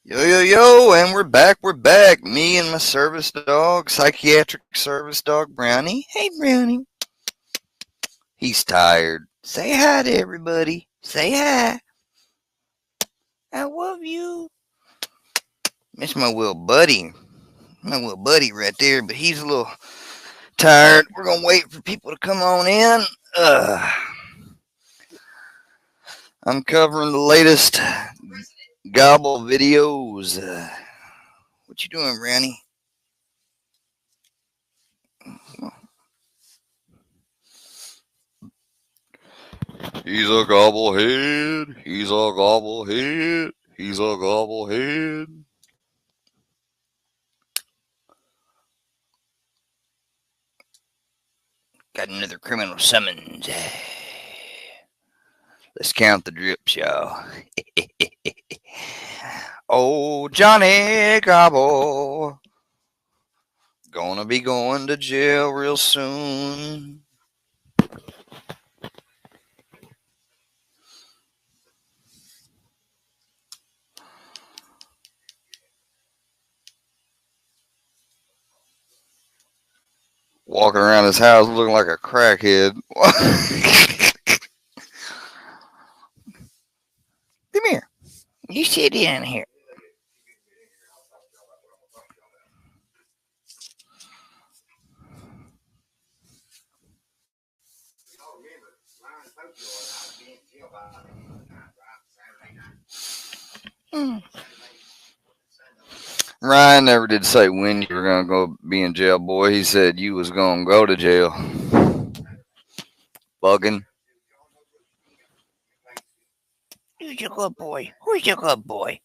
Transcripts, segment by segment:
Yo, yo, yo, and we're back. We're back. Me and my service dog, psychiatric service dog, Brownie. Hey, Brownie. He's tired. Say hi to everybody. Say hi. I love you. Miss my little buddy. My little buddy right there, but he's a little tired. We're going to wait for people to come on in. I'm covering the latest gobble videos. What you doing, Brownie? He's a gobblehead. He's a gobblehead. He's a gobblehead. Got another criminal summons. Let's count the drips, y'all. Oh, Johnny Gobble. Gonna be going to jail real soon. Walking around his house looking like a crackhead. Come here. You sit down here. Ryan never did say when you were going to go be in jail, boy. He said you was going to go to jail. Bugging. Who's a good boy? Who's a good boy?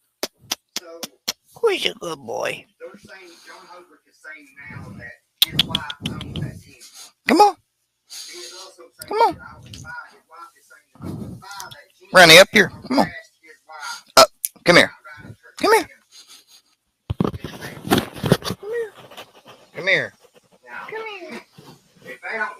Who's a good boy? Come on. Come on. Ronnie, up here. Come on. Come here. Come here. Come here. Come here. If they don't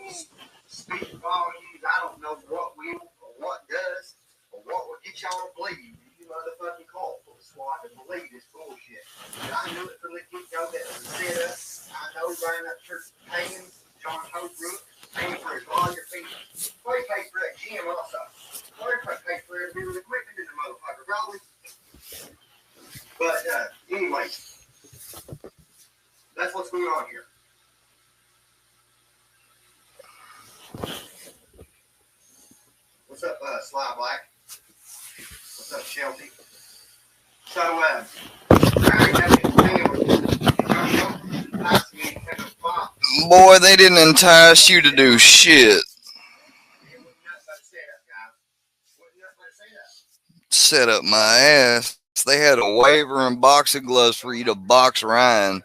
speak volumes, I don't know what will or what does or what will get y'all to believe. You motherfucking call for the squad to believe this bullshit. I knew it from the get-go that was set up. I know Brian Upchurch paying John Holbrook, paying for his lawyer fees. They pay for that gym also. They pay for every bit of equipment in the motherfucker, probably. But anyway, that's what's going on here. What's up, Sly Black? What's up, Shelby? So, boy, they didn't entice you to do shit. Set up my ass. They had a waiver and boxing gloves for you to box Ryan.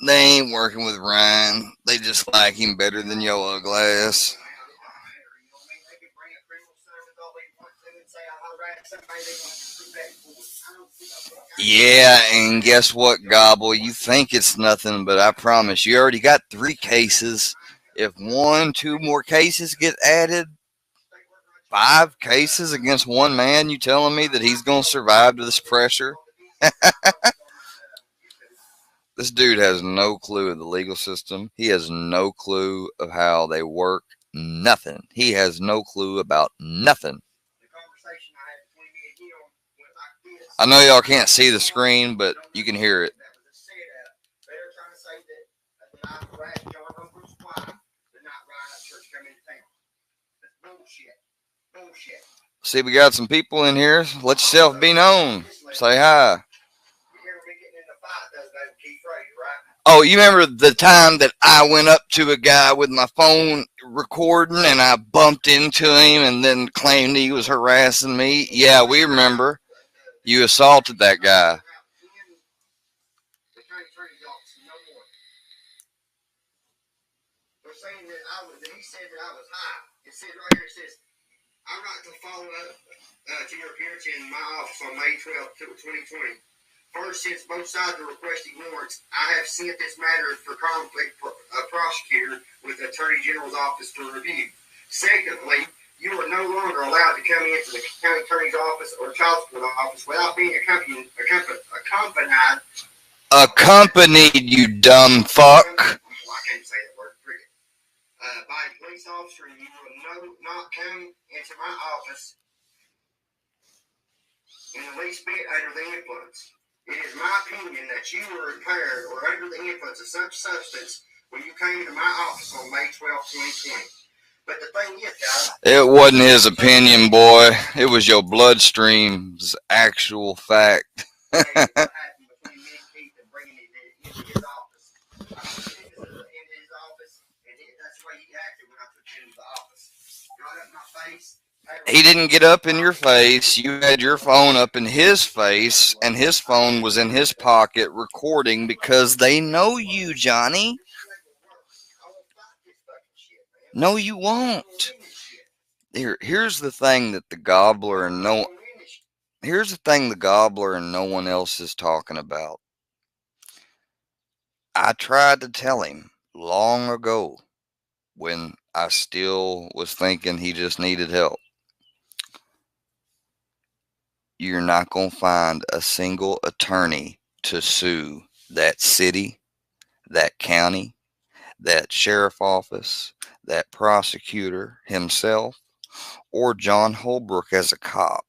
They ain't working with Ryan. They just like him better than your ugly ass. Yeah, and guess what, Gobble? You think it's nothing, but I promise you already got 3 cases. If 2 more cases get added, 5 cases against one man, you telling me that he's going to survive to this pressure? This dude has no clue of the legal system. He has no clue of how they work. Nothing. He has no clue about nothing. I know y'all can't see the screen, but you can hear it. See, we got some people in here. Let yourself be known. Say hi. Oh, you remember the time that I went up to a guy with my phone recording and I bumped into him and then claimed he was harassing me? Yeah, we remember. You assaulted that guy. They're saying that he said that I was high. It says right here, it says, I'm not to follow up to your appearance in my office on May 12th, 2020. First, since both sides are requesting warrants, I have sent this matter for conflict for a prosecutor with the Attorney General's office for review. Secondly, you are no longer allowed to come into the county attorney's office or child support office without being accompanied. Accompanied, you dumb fuck. Well, I can't say that word. Forget. By a police officer, and you will not come into my office in the least bit under the influence. It is my opinion that you were impaired or under the influence of such substance when you came to my office on May 12, 2020. But the thing is, guys, It wasn't his opinion, boy. It was your bloodstream's actual fact. what happened between me and Keith and bringing it into his office. I took it into his office, and that's the way he acted when I took it into the office. Got up in my face. He didn't get up in your face. You had your phone up in his face, and his phone was in his pocket recording because they know you, Johnny. No, you won't. Here's the thing that the gobbler and no here's the thing the gobbler and no one else is talking about. I tried to tell him long ago when I still was thinking he just needed help. You're not going to find a single attorney to sue that city, that county, that sheriff office, that prosecutor himself, or John Holbrook as a cop.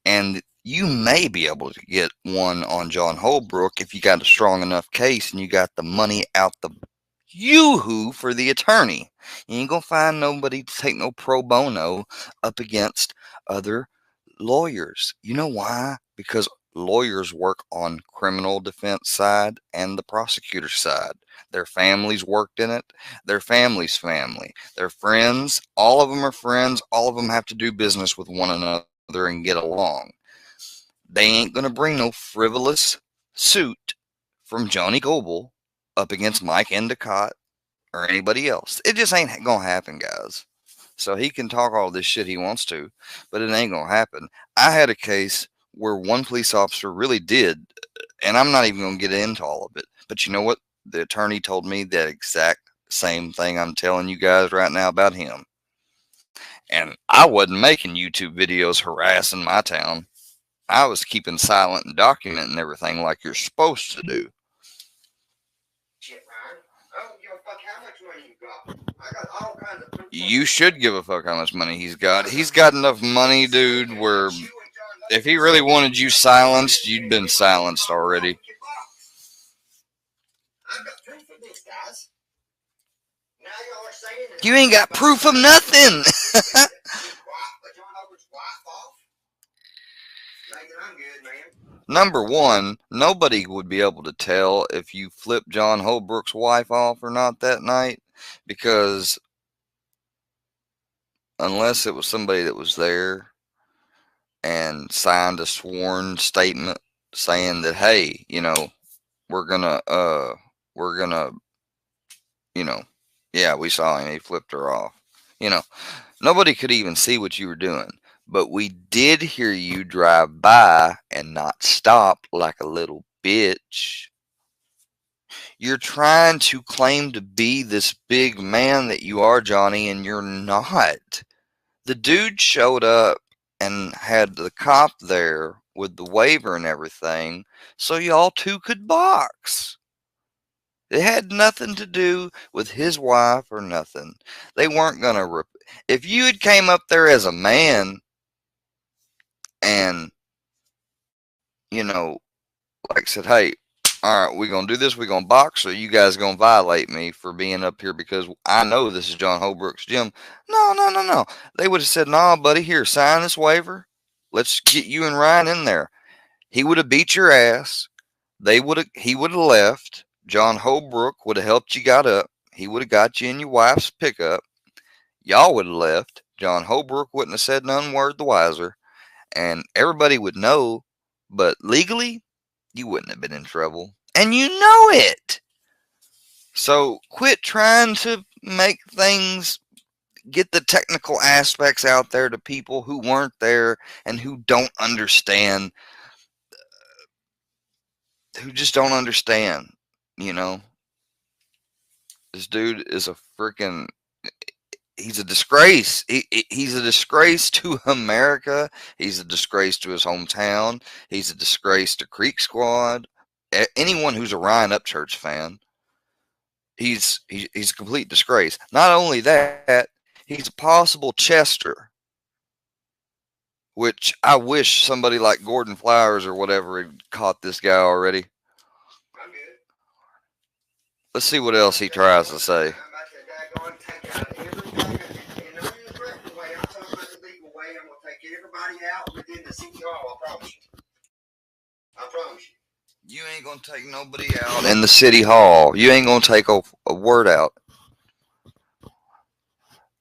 And you may be able to get one on John Holbrook if you got a strong enough case and you got the money out the yoo-hoo for the attorney. You ain't gonna find nobody to take no pro bono up against other lawyers. You know why? Because lawyers work on criminal defense side and the prosecutor side. Their families worked in it. Their family's family. Their friends. All of them are friends. All of them have to do business with one another and get along. They ain't gonna bring no frivolous suit from Johnny Goble up against Mike Endicott or anybody else. It just ain't gonna happen, guys. So he can talk all this shit he wants to, but it ain't gonna happen. I had a case where one police officer really did, and I'm not even gonna get into all of it. But you know what? The attorney told me that exact same thing I'm telling you guys right now about him. And I wasn't making YouTube videos harassing my town. I was keeping silent and documenting everything like you're supposed to do. Shit, Ryan. I don't give a fuck how much money you got. I got all kinds of proof. You should give a fuck how much money he's got. He's got enough money, dude, where if he really wanted you silenced, you'd been silenced already. I've got proof of this, guys. Now y'all are saying that You ain't got proof of nothing. John Hubbard's wife off. Nathan, I'm good, man. Number one, nobody would be able to tell if you flipped John Holbrook's wife off or not that night, because unless it was somebody that was there and signed a sworn statement saying that, hey, we're gonna, yeah, we saw him, he flipped her off. Nobody could even see what you were doing. But we did hear you drive by and not stop like a little bitch. You're trying to claim to be this big man that you are, Johnny, and you're not. The dude showed up and had the cop there with the waiver and everything so y'all two could box. It had nothing to do with his wife or nothing. They weren't going to... If you had came up there as a man and, like said, hey, all right, we're going to do this, we're going to box, or you guys going to violate me for being up here because I know this is John Holbrook's gym. No. They would have said, nah, buddy, here, sign this waiver. Let's get you and Ryan in there. He would have beat your ass. He would have left. John Holbrook would have helped you got up. He would have got you in your wife's pickup. Y'all would have left. John Holbrook wouldn't have said none word the wiser. And everybody would know, but legally, you wouldn't have been in trouble. And you know it. So quit trying to make things, get the technical aspects out there to people who weren't there and who don't understand, who just don't understand, This dude is a freaking, he's a disgrace. He's a disgrace to America. He's a disgrace to his hometown. He's a disgrace to Creek Squad. Anyone who's a Ryan Upchurch fan, he's a complete disgrace. Not only that, he's a possible Chester, which I wish somebody like Gordon Flowers or whatever had caught this guy already. I'm good. Let's see what else he tries to say. I'm about to daggone take out everybody in the correct way. I'm talking about the legal way. I'm gonna take everybody out within the city hall. I promise you. I promise you. You ain't gonna take nobody out in the city hall. You ain't gonna take a word out.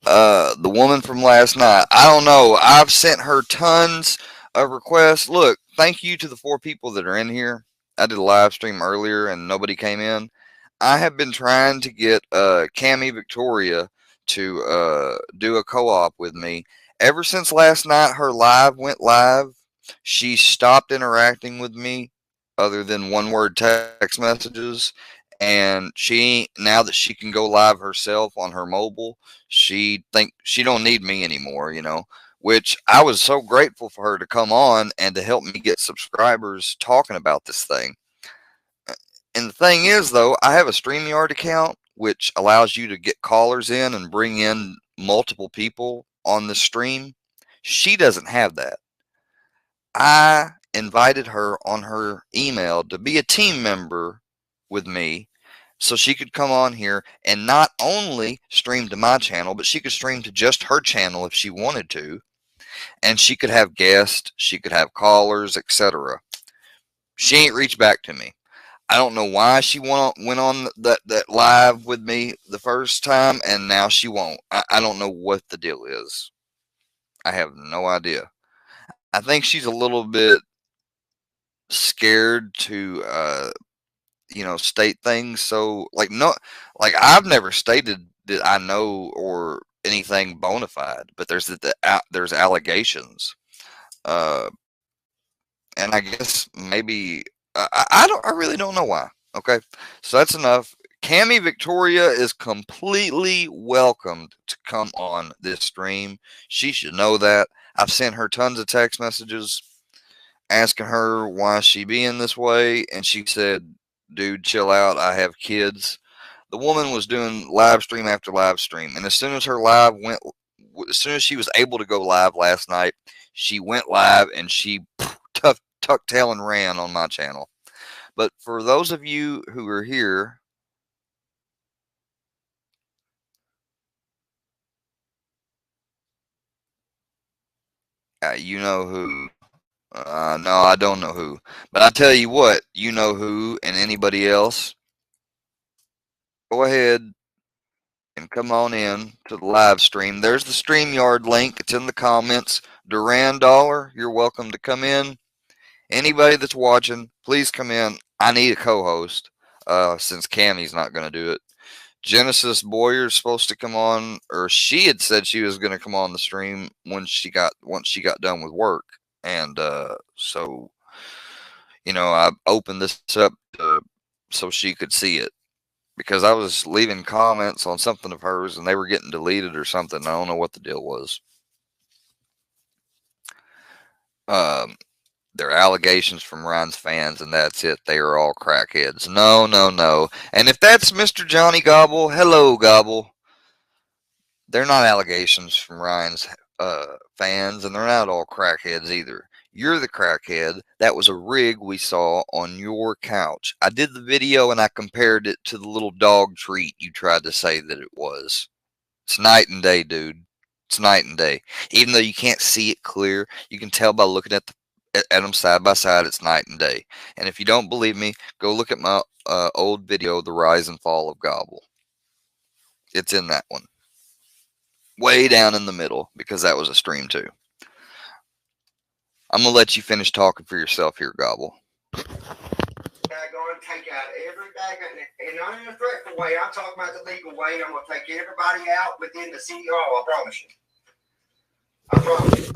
The woman from last night. I don't know. I've sent her tons of requests. Look, thank you to the 4 people that are in here. I did a live stream earlier and nobody came in. I have been trying to get Cami Victoria to do a co-op with me. Ever since last night her live went live, she stopped interacting with me other than one word text messages, and she, now that she can go live herself on her mobile, she think she don't need me anymore, which I was so grateful for her to come on and to help me get subscribers talking about this thing. And the thing is, though, I have a StreamYard account, which allows you to get callers in and bring in multiple people on the stream. She doesn't have that. I invited her on her email to be a team member with me so she could come on here and not only stream to my channel, but she could stream to just her channel if she wanted to. And she could have guests, she could have callers, etc. She ain't reached back to me. I don't know why she went on that live with me the first time and now she won't. I don't know what the deal is. I have no idea. I think she's a little bit scared to state things. So like I've never stated that I know or anything bona fide, but there's allegations. Uh, and I guess maybe I really don't know why. Okay, so that's enough. Cami Victoria is completely welcomed to come on this stream. She should know that. I've sent her tons of text messages asking her why she being this way, and she said, "Dude, chill out. I have kids." The woman was doing live stream after live stream, and as soon as she was able to go live last night, she went live and she tucked tail and ran on my channel. But for those of you who are here, you know who. No, I don't know who. But I tell you what, you know who, and anybody else, go ahead and come on in to the live stream. There's the StreamYard link. It's in the comments. Duran Dollar, you're welcome to come in. Anybody that's watching, please come in. I need a co-host since Cammy's not going to do it. Genesis Boyer's supposed to come on, or she had said she was going to come on the stream once she got done with work, and so I opened this up so she could see it because I was leaving comments on something of hers and they were getting deleted or something. I don't know what the deal was. Um, They're allegations from Ryan's fans, and that's it. They are all crackheads. No, no, no. And if that's Mr. Johnny Gobble, hello, Gobble. They're not allegations from Ryan's fans, and they're not all crackheads either. You're the crackhead. That was a rig we saw on your couch. I did the video, and I compared it to the little dog treat you tried to say that it was. It's night and day, dude. It's night and day. Even though you can't see it clear, you can tell by looking at them side by side. It's night and day. And if you don't believe me, go look at my old video, The Rise and Fall of Gobble. It's in that one. Way down in the middle, because that was a stream too. I'm going to let you finish talking for yourself here, Gobble. Going to take out every bag, and not in a threatening way. I'm talking about the legal way. I'm going to take everybody out within the city hall. I promise you. I promise you.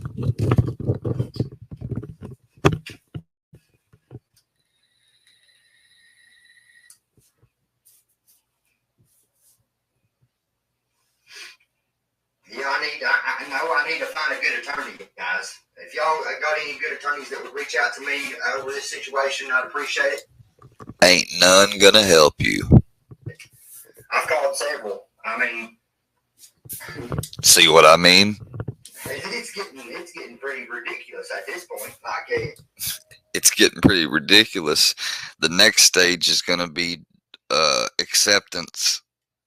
got any good attorneys that would reach out to me over this situation, I'd appreciate it. Ain't none gonna help you. I've called several. I mean, see what I mean? It's getting pretty ridiculous at this point. Like it's getting pretty ridiculous. The next stage is going to be acceptance,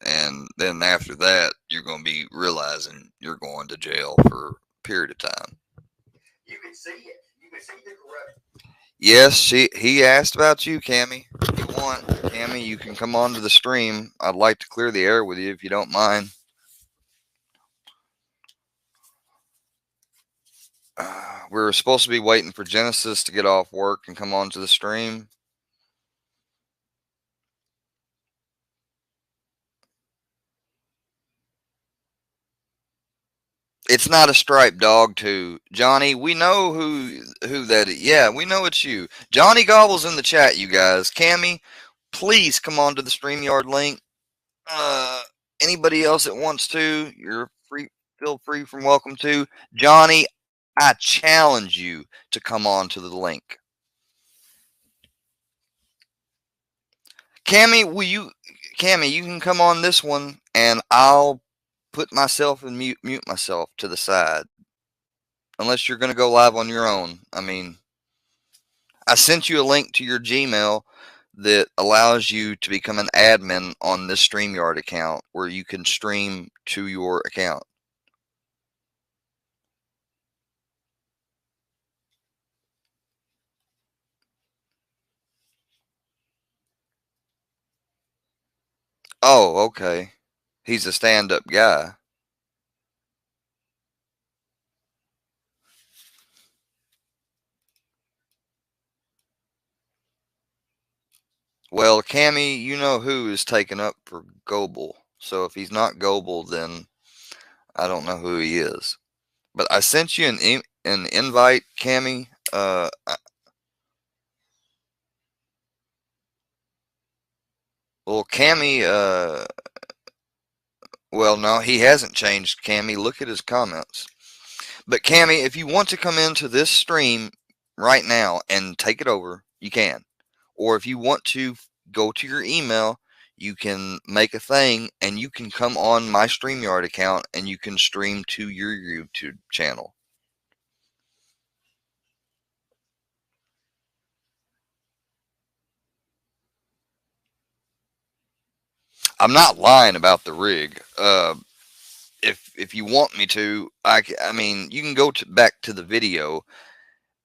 and then after that, you're going to be realizing you're going to jail for a period of time. You can see it. You can see the corruption. Yes, he asked about you, Cammy. If you want, Cammy, you can come on to the stream. I'd like to clear the air with you if you don't mind. We were supposed to be waiting for Genesis to get off work and come on to the stream. It's not a striped dog, too. Johnny, we know who that is. Yeah, we know it's you. Johnny Gobble's in the chat, you guys. Cammy, please come on to the StreamYard link. Anybody else that wants to, you're free. Feel free from welcome to. Johnny, I challenge you to come on to the link. Cammy, Cammy, you can come on this one, and I'll put myself and mute myself to the side. Unless you're going to go live on your own. I mean, I sent you a link to your Gmail that allows you to become an admin on this StreamYard account where you can stream to your account. Oh, okay. He's a stand-up guy. Well, Cammy, you know who is taken up for Goble. So if he's not Goble, then I don't know who he is. But I sent you an invite, Cammy. Well, Cammy, well, no, he hasn't changed, Cammy. Look at his comments. But Cammy, if you want to come into this stream right now and take it over, you can. Or if you want to go to your email, you can make a thing and you can come on my StreamYard account and you can stream to your YouTube channel. I'm not lying about the rig. If you want me to, I mean, you can go back to the video.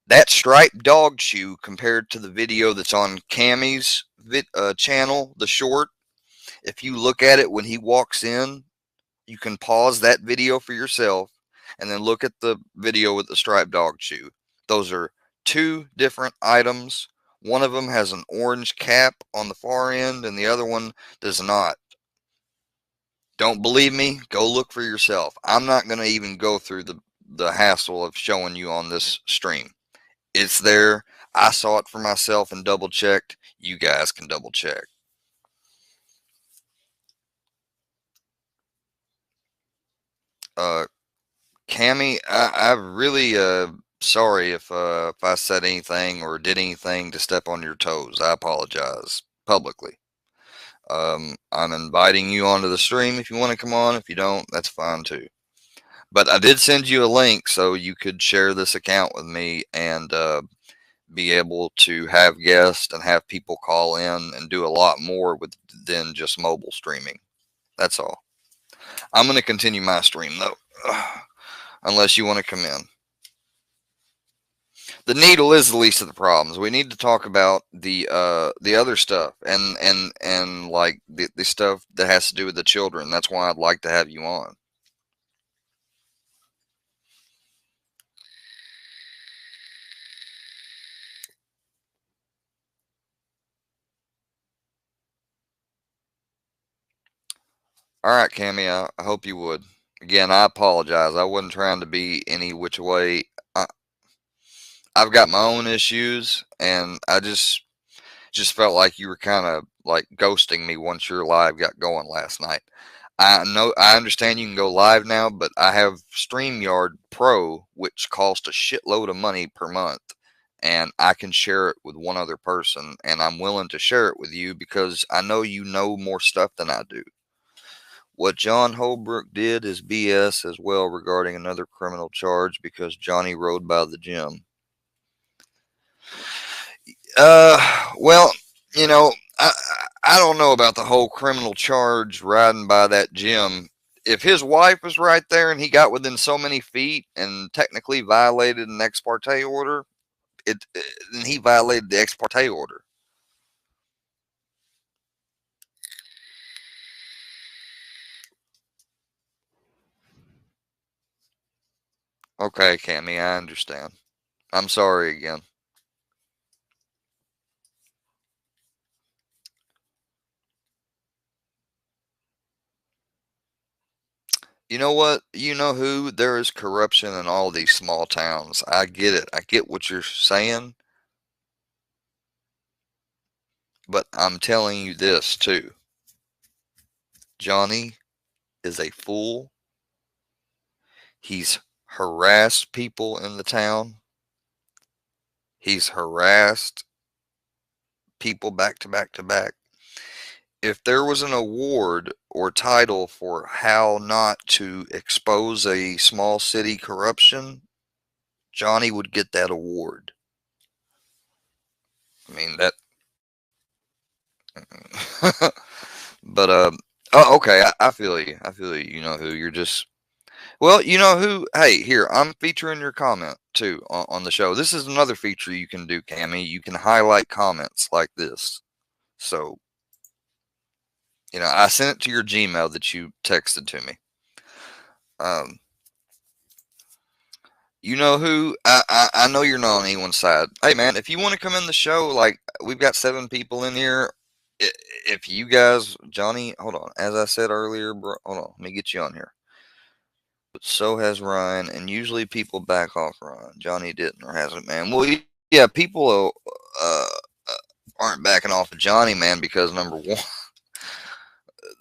That striped dog shoe compared to the video that's on Cammy's channel, the short, if you look at it when he walks in, you can pause that video for yourself and then look at the video with the striped dog shoe. Those are two different items. One of them has an orange cap on the far end and the other one does not. Don't believe me? Go look for yourself. I'm not going to even go through the hassle of showing you on this stream. It's there. I saw it for myself and double checked. You guys can double check. Cammy, I really sorry if I said anything or did anything to step on your toes. I apologize publicly. I'm inviting you onto the stream if you want to come on. If you don't, that's fine too. But I did send you a link so you could share this account with me and be able to have guests and have people call in and do a lot more than just mobile streaming. That's all. I'm going to continue my stream though, unless you want to come in. The needle is the least of the problems. We need to talk about the other stuff and like the stuff that has to do with the children. That's why I'd like to have you on. All right, Cammy, I hope you would. Again, I apologize. I wasn't trying to be any which way. I've got my own issues, and I just felt like you were kind of like ghosting me once your live got going last night. I know, I understand you can go live now, but I have StreamYard Pro, which costs a shitload of money per month, and I can share it with one other person, and I'm willing to share it with you because I know you know more stuff than I do. What John Holbrook did is BS as well regarding another criminal charge because Johnny rode by the gym. Well, you know, I don't know about the whole criminal charge riding by that gym. If his wife was right there and he got within so many feet and technically violated an ex parte order, then he violated the ex parte order. Okay, Cammy, I understand. I'm sorry again. You know what? You know who? There is corruption in all these small towns. I get it. I get what you're saying. But I'm telling you this too. Johnny is a fool. He's harassed people in the town. He's harassed people back to back to back. If there was an award or title for how not to expose a small city corruption, Johnny would get that award. I mean that. But oh, okay. I feel you. I feel you. You know who? You're just well. You know who? Hey, here I'm featuring your comment too on the show. This is another feature you can do, Cammy. You can highlight comments like this. So I sent it to your Gmail that you texted to me. Um, you know who? I know you're not on anyone's side. Hey man, if you want to come in the show, like we've got 7 people in here. If you guys, Johnny, hold on. As I said earlier, bro, hold on. Let me get you on here. But so has Ryan, and usually people back off Ryan. Johnny didn't or hasn't, man. Well, yeah, people aren't backing off of Johnny, man, because number one,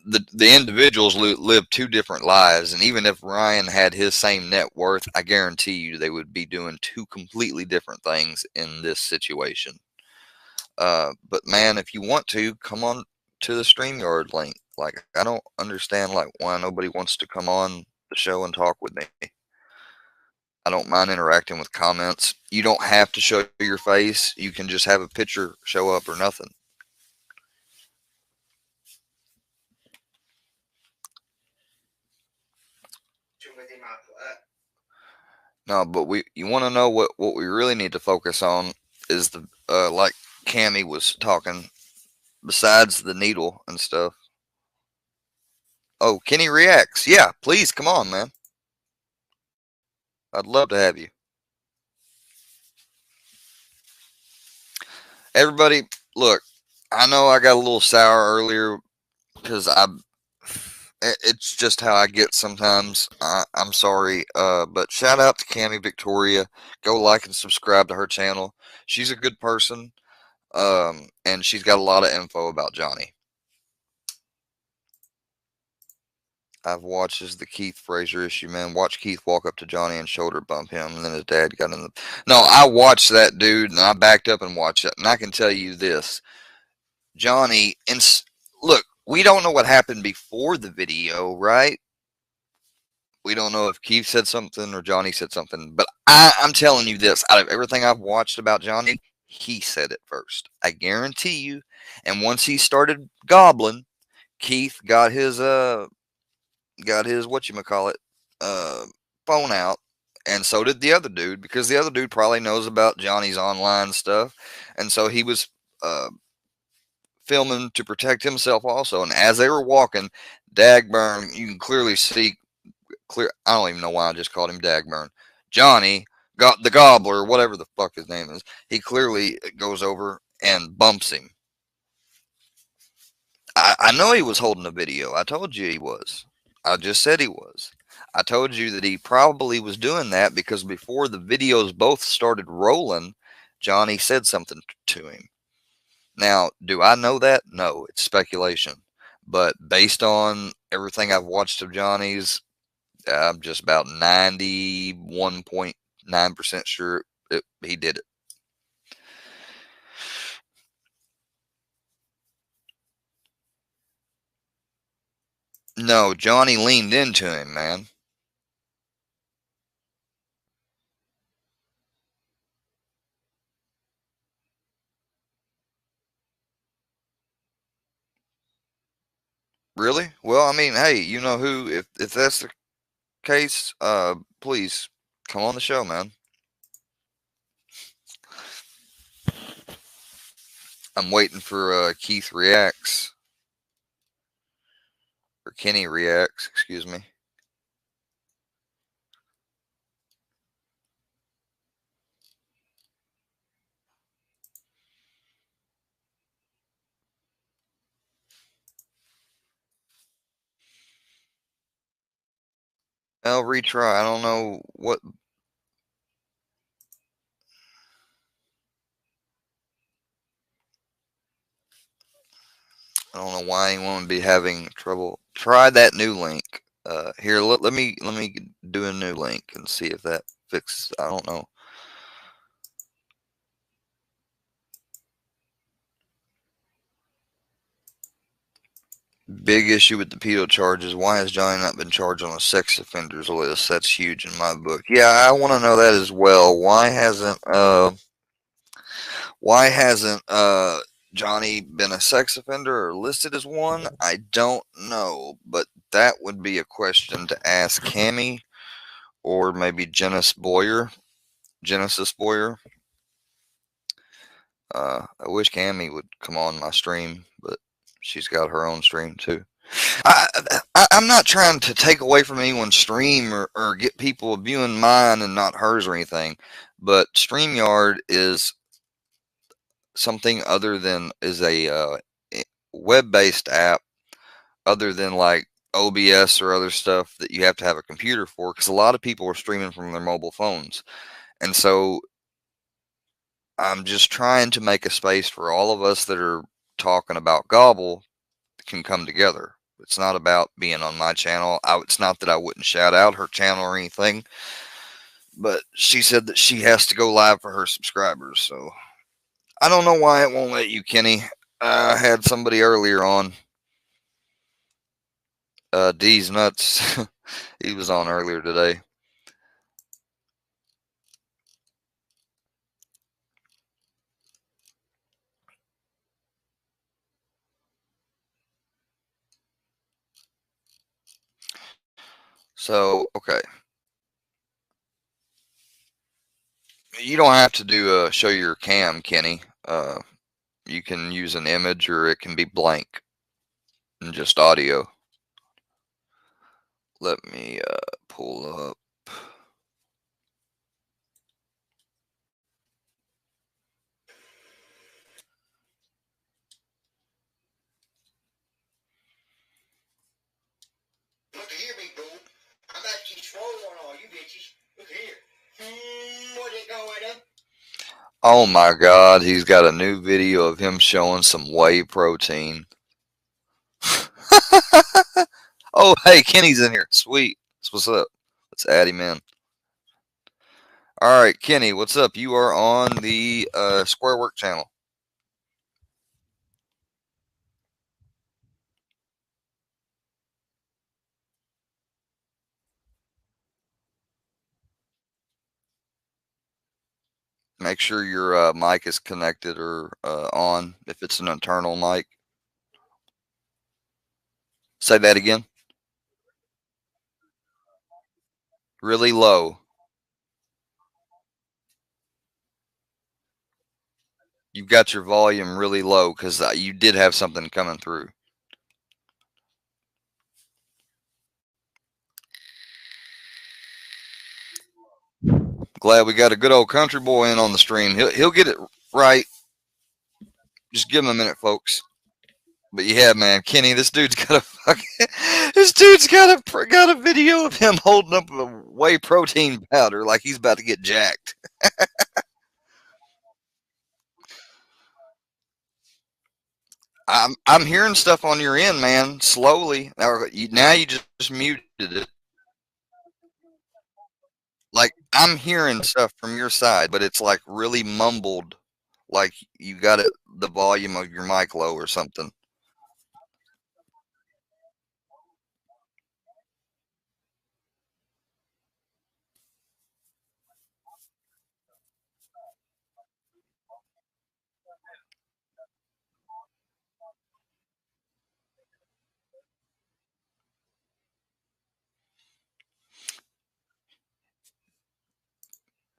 the individuals live 2 different lives, and even if Ryan had his same net worth, I guarantee you they would be doing 2 completely different things in this situation. But man, if you want to come on to the StreamYard link, like I don't understand like why nobody wants to come on the show and talk with me. I don't mind interacting with comments. You don't have to show your face. You can just have a picture show up or nothing. No, but you want to know what we really need to focus on is the like Cammy was talking. Besides the needle and stuff. Oh, Kenny reacts. Yeah, please come on, man. I'd love to have you. Everybody, look. I know I got a little sour earlier because it's just how I get sometimes. I'm sorry, but shout out to Cammy Victoria. Go like and subscribe to her channel. She's a good person, and she's got a lot of info about Johnny. I've watched as the Keith Frazier issue, man. Watch Keith walk up to Johnny and shoulder bump him, and then his dad got in the. No, I watched that dude, and I backed up and watched it, and I can tell you this, Johnny. And look, we don't know what happened before the video, right? We don't know if Keith said something or Johnny said something, but I'm telling you this: out of everything I've watched about Johnny, he said it first. I guarantee you. And once he started gobbling, Keith got his whatchamacallit phone out, and so did the other dude, because the other dude probably knows about Johnny's online stuff, and so he was filming to protect himself also. And as they were walking, Dagburn, you can clearly see clear. I don't even know why I just called him Dagburn. Johnny got the gobbler, whatever the fuck his name is. He clearly goes over and bumps him. I know he was holding a video. I told you he was. I just said he was. I told you that he probably was doing that because before the videos both started rolling, Johnny said something to him. Now, do I know that? No, it's speculation. But based on everything I've watched of Johnny's, I'm just about 91.9% sure he did it. No, Johnny leaned into him, man. Really? Well, I mean, hey, you know who? If that's the case, please come on the show, man. I'm waiting for Keith reacts or Kenny reacts. Excuse me. I'll retry. I don't know what. I don't know why anyone would be having trouble. Try that new link. Here, let me do a new link and see if that fixes. I don't know. Big issue with the pedo charges. Why has Johnny not been charged on a sex offenders list? That's huge in my book. Yeah, I want to know that as well. Why hasn't Johnny been a sex offender or listed as one? I don't know, but that would be a question to ask Cammy or maybe Genesis Boyer. I wish Cammy would come on my stream, but she's got her own stream too. I, I'm not trying to take away from anyone's stream or get people viewing mine and not hers or anything, but StreamYard is something other than is a web-based app other than like OBS or other stuff that you have to have a computer for, because a lot of people are streaming from their mobile phones. And so I'm just trying to make a space for all of us that are talking about Gobble can come together. It's not about being on my channel. It's not that I wouldn't shout out her channel or anything, but she said that she has to go live for her subscribers. So I don't know why it won't let you, Kenny. I had somebody earlier on, D's Nuts. He was on earlier today. So, okay. You don't have to do show your cam, Kenny. You can use an image or it can be blank and just audio. Let me pull up. Look here, big bull. I'm actually trolling on all you bitches. Look here. What's it going on? Oh my God, he's got a new video of him showing some whey protein. Oh, hey, Kenny's in here. Sweet. What's up? Let's add him in. All right, Kenny, what's up? You are on the Square Work channel. Make sure your mic is connected or on if it's an internal mic. Say that again. Really low. You've got your volume really low because you did have something coming through. Glad we got a good old country boy in on the stream. He'll get it right. Just give him a minute, folks. But yeah, man, Kenny, this dude's got a video of him holding up a whey protein powder like he's about to get jacked. I'm hearing stuff on your end, man. Slowly. Now you just muted it. Like I'm hearing stuff from your side, but it's like really mumbled, like you got it the volume of your mic low or something.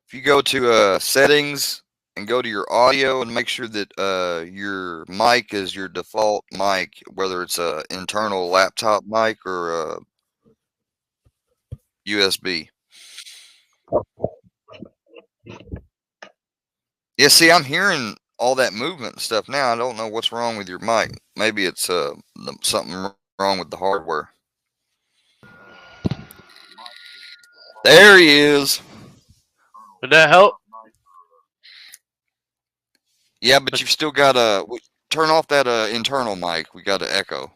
If you go to settings and go to your audio and make sure that your mic is your default mic, whether it's a internal laptop mic or a USB. Yeah, see, I'm hearing all that movement and stuff now. I don't know what's wrong with your mic. Maybe it's something wrong with the hardware. There he is. Did that help? Yeah, but you've still got to turn off that internal mic. We got to echo.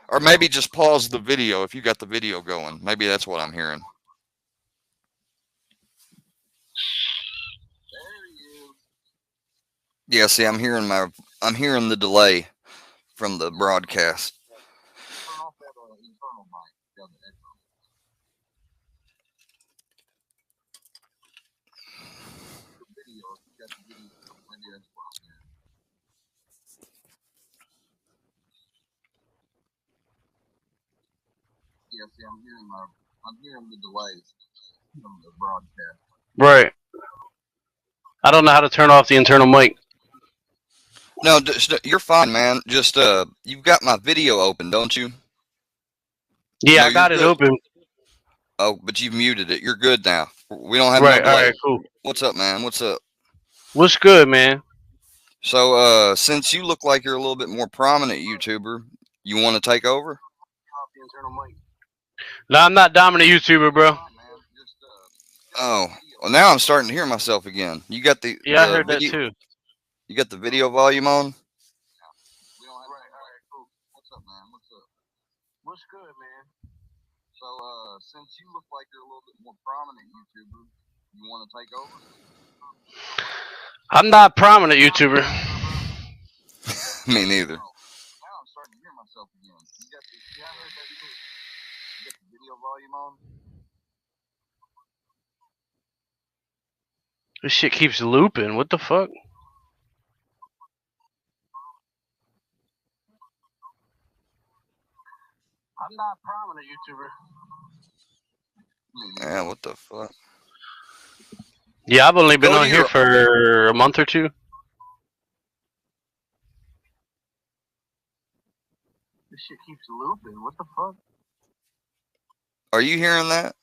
Or maybe just pause the video if you got the video going. Maybe that's what I'm hearing. Yeah, see, I'm hearing the delay from the broadcast. Yeah, see, I'm hearing the delays from the broadcast. Right. I don't know how to turn off the internal mic. No, you're fine, man. Just you've got my video open, don't you? Yeah, No, I got it open. Oh, but you've muted it. You're good now. We don't have Right. no delay. All right. Cool. What's up, man? What's up? What's good, man? So, since you look like you're a little bit more prominent YouTuber, you want to take over? No, I'm not dominant YouTuber, bro. Oh, well, now I'm starting to hear myself again. You got the Yeah, I heard video, that too. You got the video volume on? What's good, man? So, since you look like you're a little bit more prominent YouTuber, you want to take over? I'm not prominent YouTuber. Me neither. Now I'm starting to hear myself again. Yeah, I heard that too. You got the video volume on? This shit keeps looping. What the fuck? I'm not prominent YouTuber. Yeah, what the fuck? Yeah, I've only been Go to on here for a month or two. This shit keeps looping. What the fuck? Are you hearing that?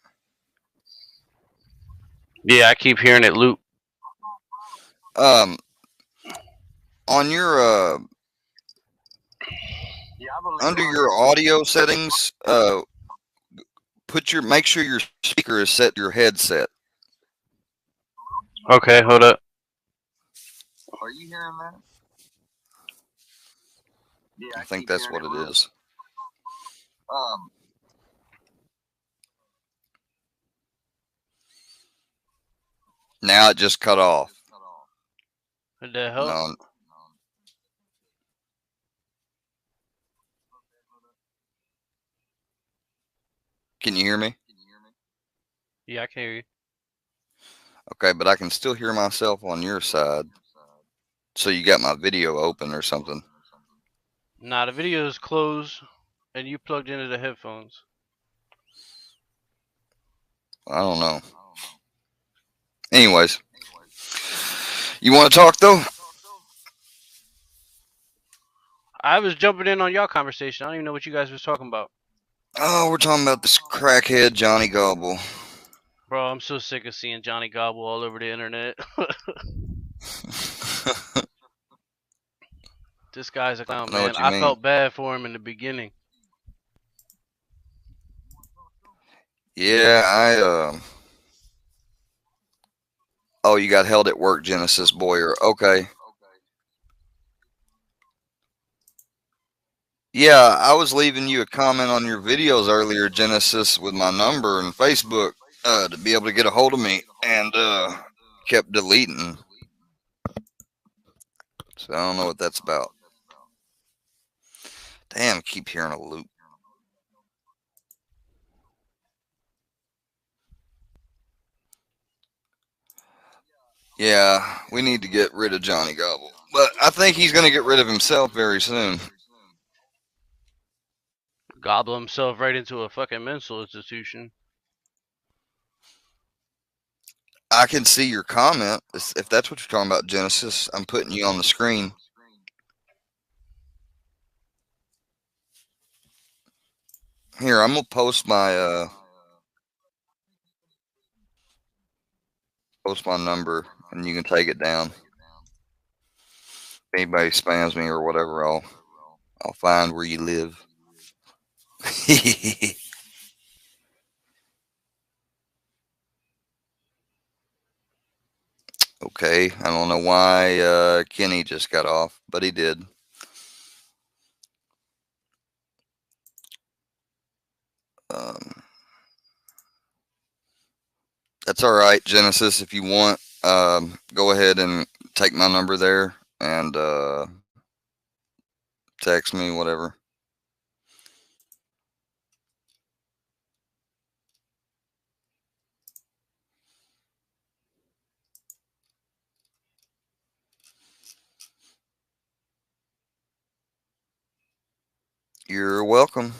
Yeah, I keep hearing it loop. On your under your audio settings, make sure your speaker is set to your headset. Okay, hold up. Are you hearing that? Yeah, I think that's what it is. Now it just cut off. What the hell? No. Can you hear me? Yeah, I can hear you. Okay, but I can still hear myself on your side. So you got my video open or something? Nah, the video is closed, and you plugged into the headphones. I don't know. Anyways, you want to talk though? I was jumping in on y'all conversation. I don't even know what you guys was talking about. Oh, we're talking about this crackhead Johnny Gobble. Bro, I'm so sick of seeing Johnny Gobble all over the internet. This guy's a clown, man. I felt bad for him in the beginning. Yeah, Oh, you got held at work, Genesis Boyer. Okay. Yeah, I was leaving you a comment on your videos earlier, Genesis, with my number and Facebook to be able to get a hold of me, and kept deleting. So I don't know what that's about. Damn, I keep hearing a loop. Yeah, we need to get rid of Johnny Gobble. But I think he's going to get rid of himself very soon. Gobble himself right into a fucking mental institution. I can see your comment. If that's what you're talking about, Genesis, I'm putting you on the screen. Here, I'm going to post my number, and you can take it down. If anybody spams me or whatever, I'll find where you live. Okay, I don't know why Kenny just got off, but he did. That's all right, Genesis. If you want, go ahead and take my number there and text me, whatever. You're welcome.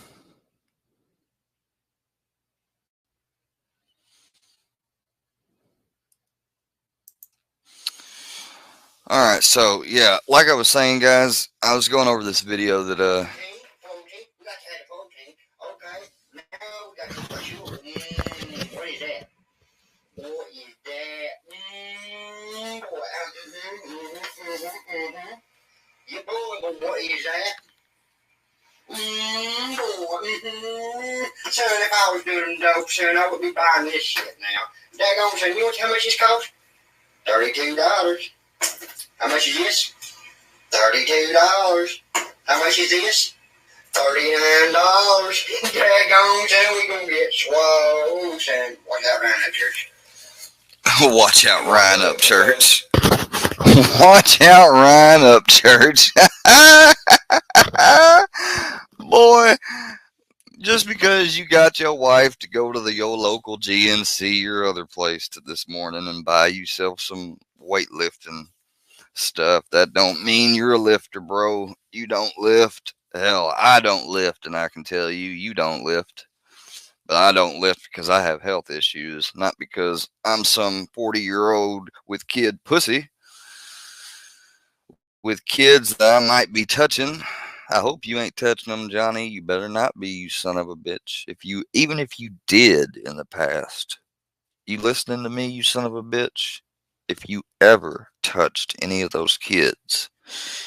All right, so yeah, like I was saying, guys, I was going over this video that We got to have a 14. Okay, now we got to push you. What is that? What is that? You boy, what is that? Son, if I was doing dope, son, I would be buying this shit now. Daggone, son, you know how much this costs? $32. How much is this? $32. How much is this? $39. Daggone, son, we gonna get swole, son. Watch out, Ryan Upchurch. watch out, Ryan Upchurch. Watch out, Ryan Upchurch. Boy, just because you got your wife to go to your local GNC or other place this morning and buy yourself some weightlifting stuff, that don't mean you're a lifter, bro. You don't lift. Hell, I don't lift, and I can tell you, you don't lift. But I don't lift because I have health issues, not because I'm some 40-year-old with kid pussy. With kids that I might be touching. I hope you ain't touching them, Johnny. You better not be, you son of a bitch. Even if you did in the past, you listening to me, you son of a bitch? If you ever touched any of those kids,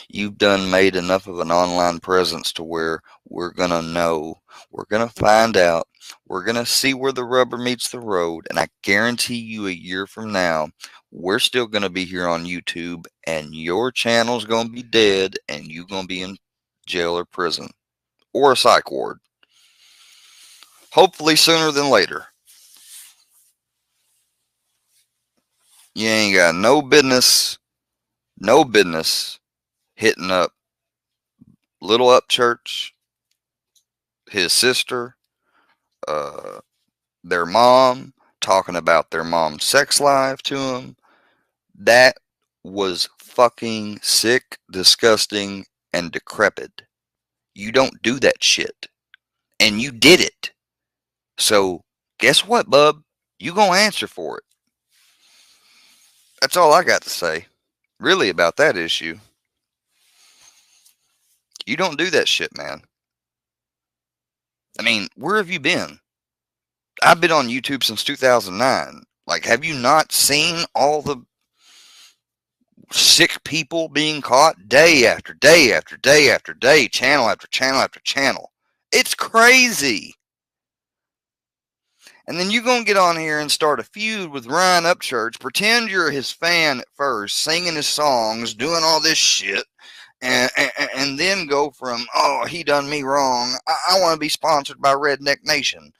you've done made enough of an online presence to where we're gonna know, we're gonna find out, we're gonna see where the rubber meets the road, and I guarantee you a year from now, we're still gonna be here on YouTube, and your channel's gonna be dead, and you're gonna be in jail or prison or a psych ward. Hopefully sooner than later. You ain't got no business hitting up Little Upchurch, his sister, their mom, talking about their mom's sex life to him. That was fucking sick, disgusting, and decrepit. You don't do that shit. And you did it. So, guess what, bub? You gonna answer for it. That's all I got to say, really, about that issue. You don't do that shit, man. I mean, where have you been? I've been on YouTube since 2009. Like, have you not seen all the sick people being caught day after day after day after day, channel after channel after channel? It's crazy. And then you're going to get on here and start a feud with Ryan Upchurch, pretend you're his fan at first, singing his songs, doing all this shit, and then go from, oh, he done me wrong, I want to be sponsored by Redneck Nation.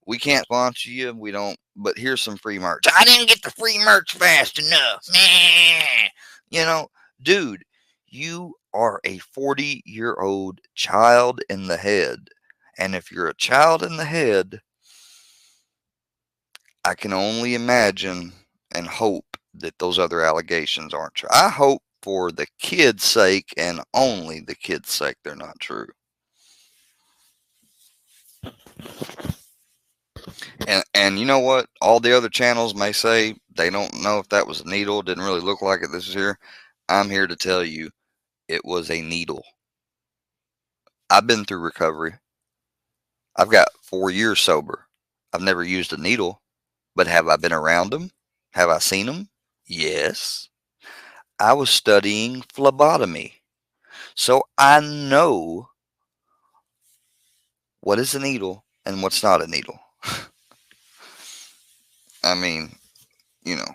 We can't sponsor you. We don't. But here's some free merch. I didn't get the free merch fast enough. You know, dude, you are a 40-year-old child in the head. And if you're a child in the head, I can only imagine and hope that those other allegations aren't true. I hope for the kid's sake and only the kid's sake they're not true. And you know what? All the other channels may say they don't know if that was a needle. Didn't really look like it. This is here. I'm here to tell you it was a needle. I've been through recovery. I've got 4 years sober. I've never used a needle, but have I been around them? Have I seen them? Yes. I was studying phlebotomy, so I know what is a needle and what's not a needle. I mean, you know,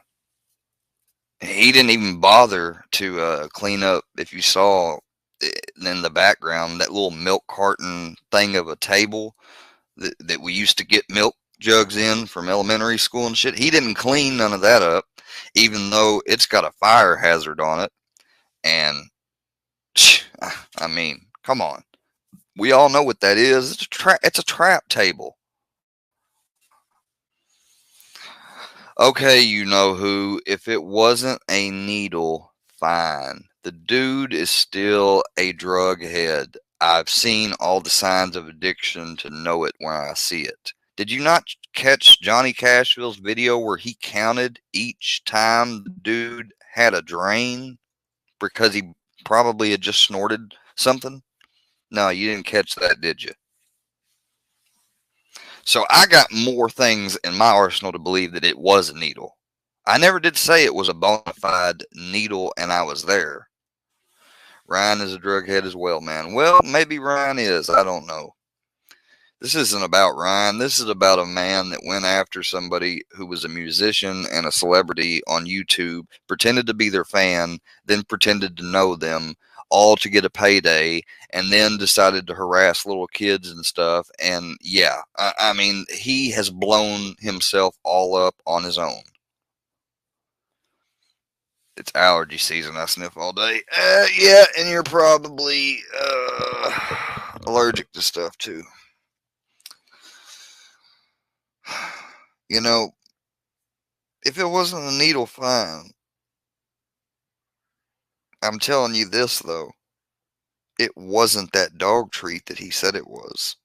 he didn't even bother to clean up. If you saw in the background that little milk carton thing of a table that we used to get milk jugs in from elementary school and shit, he didn't clean none of that up, even though it's got a fire hazard on it. And I mean, come on, we all know what that is. It's a trap table. Okay, you know who. If it wasn't a needle, fine. The dude is still a drug head. I've seen all the signs of addiction to know it when I see it. Did you not catch Johnny Cashville's video where he counted each time the dude had a drain because he probably had just snorted something? No, you didn't catch that, did you? So I got more things in my arsenal to believe that it was a needle. I never did say it was a bona fide needle and I was there. Ryan is a drug head as well, man. Well, maybe Ryan is. I don't know. This isn't about Ryan. This is about a man that went after somebody who was a musician and a celebrity on YouTube, pretended to be their fan, then pretended to know them, all to get a payday, and then decided to harass little kids and stuff. And yeah, I mean, he has blown himself all up on his own. It's allergy season. I sniff all day. Yeah, and you're probably allergic to stuff too. You know, if it wasn't a needle, fine. I'm telling you this, though. It wasn't that dog treat that he said it was.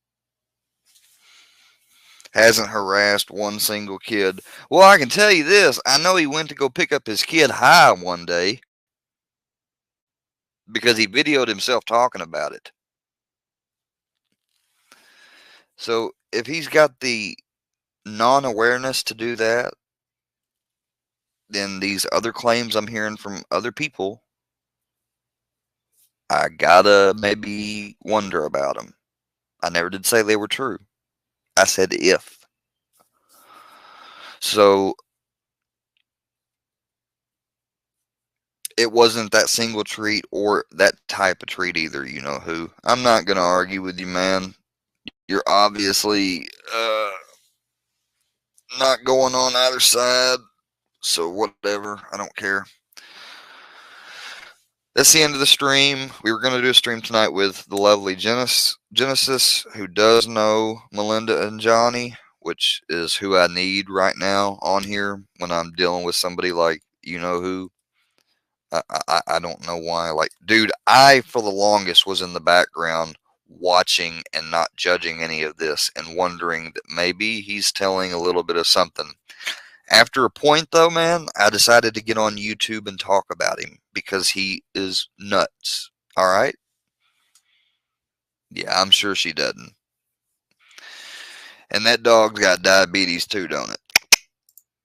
Hasn't harassed one single kid. Well, I can tell you this. I know he went to go pick up his kid high one day because he videoed himself talking about it. So if he's got the non-awareness to do that, then these other claims I'm hearing from other people, I gotta maybe wonder about them. I never did say they were true. I said if. So it wasn't that single treat or that type of treat either, you know who. I'm not going to argue with you, man. You're obviously not going on either side. So whatever. I don't care. That's the end of the stream. We were going to do a stream tonight with the lovely Genesis, who does know Melinda and Johnny, which is who I need right now on here when I'm dealing with somebody like you know who. I don't know why. Like, dude, I for the longest was in the background watching and not judging any of this and wondering that maybe he's telling a little bit of something. After a point, though, man, I decided to get on YouTube and talk about him because he is nuts. All right? Yeah, I'm sure she doesn't. And that dog's got diabetes too, don't it?